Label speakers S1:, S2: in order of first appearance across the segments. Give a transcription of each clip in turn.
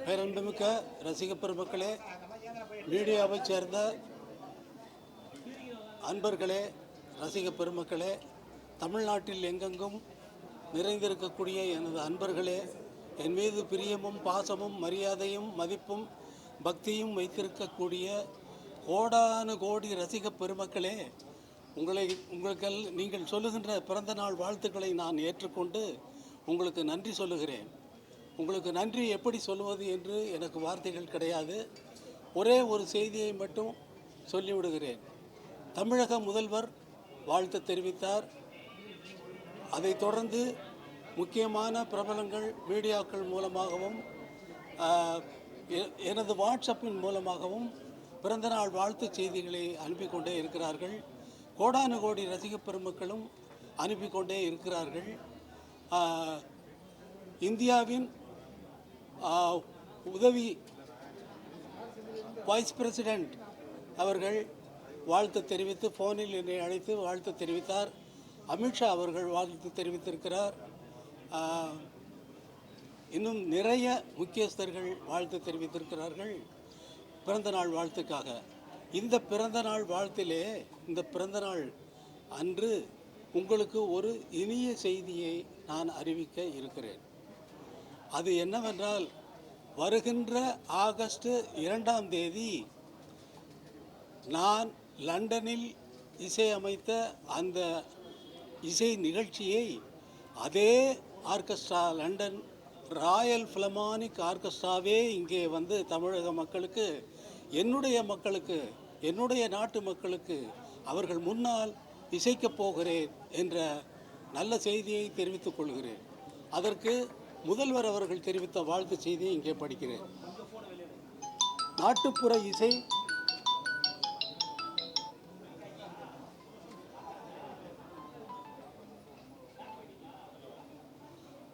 S1: பேரன்புமிக்க ரசிக பெருமக்களே, மீடியாவைச் சேர்ந்த அன்பர்களே, ரசிக பெருமக்களே, தமிழ்நாட்டில் எங்கெங்கும் நிறைந்திருக்கக்கூடிய எனது அன்பர்களே, என் மீது பிரியமும் பாசமும் மரியாதையும் மதிப்பும் பக்தியும் வைத்திருக்கக்கூடிய கோடானு கோடி ரசிக பெருமக்களே, நீங்கள் சொல்லுகின்ற பிறந்த நாள் வாழ்த்துக்களை நான் ஏற்றுக்கொண்டு உங்களுக்கு நன்றி சொல்லுகிறேன். உங்களுக்கு நன்றி எப்படி சொல்லுவது என்று எனக்கு வார்த்தைகள் கிடையாது. ஒரே ஒரு செய்தியை மட்டும் சொல்லிவிடுகிறேன். தமிழக முதல்வர் வாழ்த்து தெரிவித்தார். அதைத் தொடர்ந்து முக்கியமான பிரபலங்கள் மீடியாக்கள் மூலமாகவும் எனது வாட்ஸ்அப்பின் மூலமாகவும் பிறந்தநாள் வாழ்த்து செய்திகளை அனுப்பி கொண்டே இருக்கிறார்கள். கோடானு கோடி ரசிக பெருமக்களும் அனுப்பி கொண்டே இருக்கிறார்கள். இந்தியாவின் உதவி வைஸ் பிரசிடெண்ட் அவர்கள் வாழ்த்து தெரிவித்து ஃபோனில் என்னை அழைத்து வாழ்த்து தெரிவித்தார். அமித்ஷா அவர்கள் வாழ்த்து தெரிவித்திருக்கிறார். இன்னும் நிறைய முக்கியஸ்தர்கள் வாழ்த்து தெரிவித்திருக்கிறார்கள் பிறந்தநாள் வாழ்த்துக்காக. இந்த பிறந்தநாள் வாழ்த்திலே, இந்த பிறந்தநாள் அன்று உங்களுக்கு ஒரு இனிய செய்தியை நான் அறிவிக்க இருக்கிறேன். அது என்னவென்றால், வருகின்ற ஆகஸ்ட் 2ஆம் தேதி நான் லண்டனில் இசையமைத்த அந்த இசை நிகழ்ச்சியை அதே ஆர்கெஸ்ட்ரா, லண்டன் ராயல் ஃபிலமானிக் ஆர்கெஸ்ட்ராவே இங்கே வந்து தமிழக மக்களுக்கு, என்னுடைய மக்களுக்கு, என்னுடைய நாட்டு மக்களுக்கு அவர்கள் முன்னால் இசைக்கப் போகிறேன் என்ற நல்ல செய்தியை தெரிவித்துக் கொள்கிறேன். அதற்கு முதல்வர் அவர்கள் தெரிவித்த வாழ்த்து செய்தியை இங்கே படிக்கிறேன். நாட்டுப்புற இசை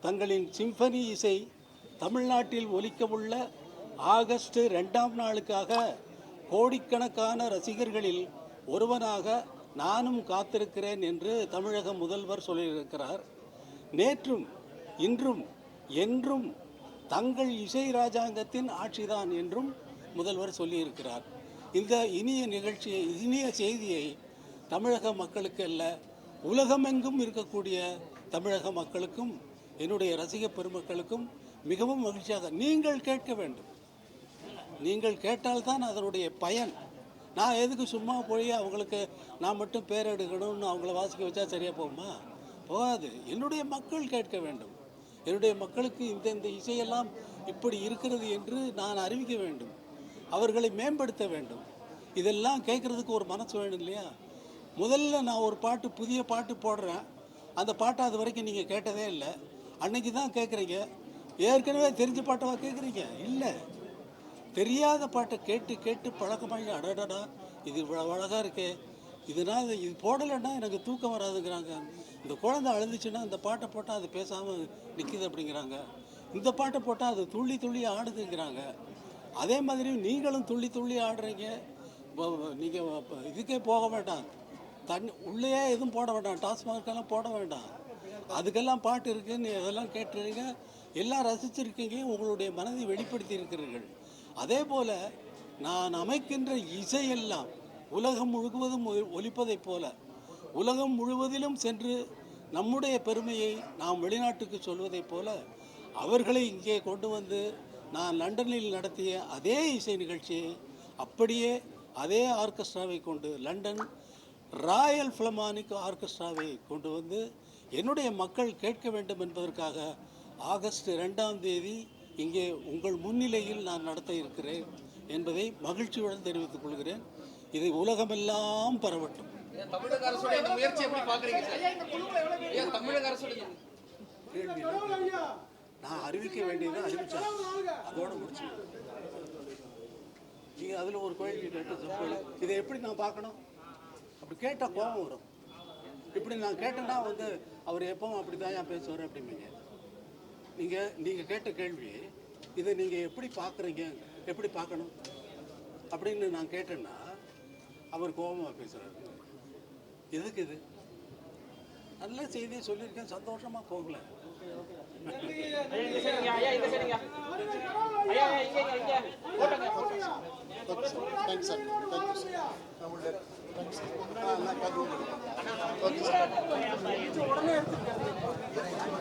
S1: தங்களின் சிம்பனி இசை தமிழ்நாட்டில் ஒலிக்கவுள்ள ஆகஸ்ட் 2ஆம் நாளுக்காக கோடிக்கணக்கான ரசிகர்களில் ஒருவனாக நானும் காத்திருக்கிறேன் என்று தமிழக முதல்வர் சொல்லியிருக்கிறார். நேற்றும் இன்றும் என்றும் தங்கள் இசை ராஜாங்கத்தின் ஆட்சிதான் என்றும் முதல்வர் சொல்லியிருக்கிறார். இந்த இனிய நிகழ்ச்சியை, இனிய செய்தியை தமிழக மக்களுக்கு அல்ல, உலகமெங்கும் இருக்கக்கூடிய தமிழக மக்களுக்கும் என்னுடைய ரசிக பெருமக்களுக்கும் மிகவும் மகிழ்ச்சியாக நீங்கள் கேட்க வேண்டும். நீங்கள் கேட்டால்தான் அதனுடைய பயன். நான் எதுக்கு சும்மா போய் அவங்களுக்கு நான் மட்டும் பேர் எடுக்கணும்னு அவங்கள வாசிக்க வச்சா சரியாக போகுமா? போகாது. என்னுடைய மக்கள் கேட்க வேண்டும். என்னுடைய மக்களுக்கு இந்த இசையெல்லாம் இப்படி இருக்கிறது என்று நான் அறிவிக்க வேண்டும். அவர்களை மேம்படுத்த வேண்டும். இதெல்லாம் கேட்குறதுக்கு ஒரு மனசு வேணும் இல்லையா? முதல்ல நான் ஒரு பாட்டு, புதிய பாட்டு போடுறேன். அந்த பாட்டை அது வரைக்கும் நீங்கள் கேட்டதே இல்லை. அன்னைக்கு தான் கேட்குறீங்க. ஏற்கனவே தெரிஞ்ச பாட்டவா கேட்குறீங்க? இல்லை, தெரியாத பாட்டை கேட்டு கேட்டு பழக்கமாகி, அடடடா இது இவ்வளோ அழகாக இருக்கே, இதனால் இது போடலைன்னா எனக்கு தூக்கம் வராதுங்கிறாங்க. இந்த குழந்தை அழுதுச்சுன்னா இந்த பாட்டை போட்டால் அது பேசாமல் நிற்கிது அப்படிங்கிறாங்க. இந்த பாட்டை போட்டால் அது துள்ளி துள்ளி ஆடுதுங்கிறாங்க. அதே மாதிரி நீங்களும் துள்ளி துள்ளி ஆடுறீங்க. நீங்கள் இதுக்கே போக வேண்டாம், உள்ளேயே எதுவும் போட வேண்டாம், டாஸ்மார்க்கெல்லாம் போட வேண்டாம். அதுக்கெல்லாம் பாட்டு இருக்குதுன்னு இதெல்லாம் கேட்டுருங்க. எல்லாம் ரசிச்சிருக்கீங்க, உங்களுடைய மனதை வெளிப்படுத்தி இருக்கிறீர்கள். அதே போல் நான் அமைக்கின்ற இசையெல்லாம் உலகம் முழுவதும் ஒலிப்பதைப் போல உலகம் முழுவதிலும் சென்று நம்முடைய பெருமையை நாம் வெளிநாட்டுக்கு சொல்வதைப் போல அவர்களை இங்கே கொண்டு வந்து நான் லண்டனில் நடத்திய அதே இசை நிகழ்ச்சியை அப்படியே அதே ஆர்கெஸ்ட்ராவை கொண்டு, லண்டன் ராயல் ஃபிலமானிக் ஆர்கெஸ்ட்ராவை கொண்டு வந்து என்னுடைய மக்கள் கேட்க வேண்டும் என்பதற்காக ஆகஸ்ட் 2ஆம் தேதி இங்கே உங்கள் முன்னிலையில் நான் நடத்த இருக்கிறேன் என்பதை மகிழ்ச்சியுடன் தெரிவித்துக் கொள்கிறேன். இது உலகமெல்லாம் பரவட்டும்.
S2: தமிழக அரசுடைய இந்த முயற்சி எப்படி பார்க்குறீங்க சார்? தமிழக அரசுடைய
S1: நான் அறிவிக்க வேண்டியதை அறிவிச்சேன், அதோட முடிச்சு. நீங்கள் அதில் ஒரு கேள்வி கேட்டு இதை எப்படி நான் பார்க்கணும்? அப்படி கேட்டால் கோபம் வரும். இப்படி நான் கேட்டேன்னா வந்து அவர் எப்பவும் அப்படி தான் ஏன் பேசுவார் அப்படிம்பீங்க. நீங்கள் கேட்ட கேள்வி, இதை நீங்கள் எப்படி பார்க்குறீங்க, எப்படி பார்க்கணும் அப்படின்னு நான் கேட்டேன்னா அவர் கோபமாக பேசுகிறாரு. எதுக்கு இது? நல்ல செய்தியை சொல்லியிருக்கேன், சந்தோஷமாக போகல.
S3: Sir thank you sir.
S4: உடனே எடுத்துக்க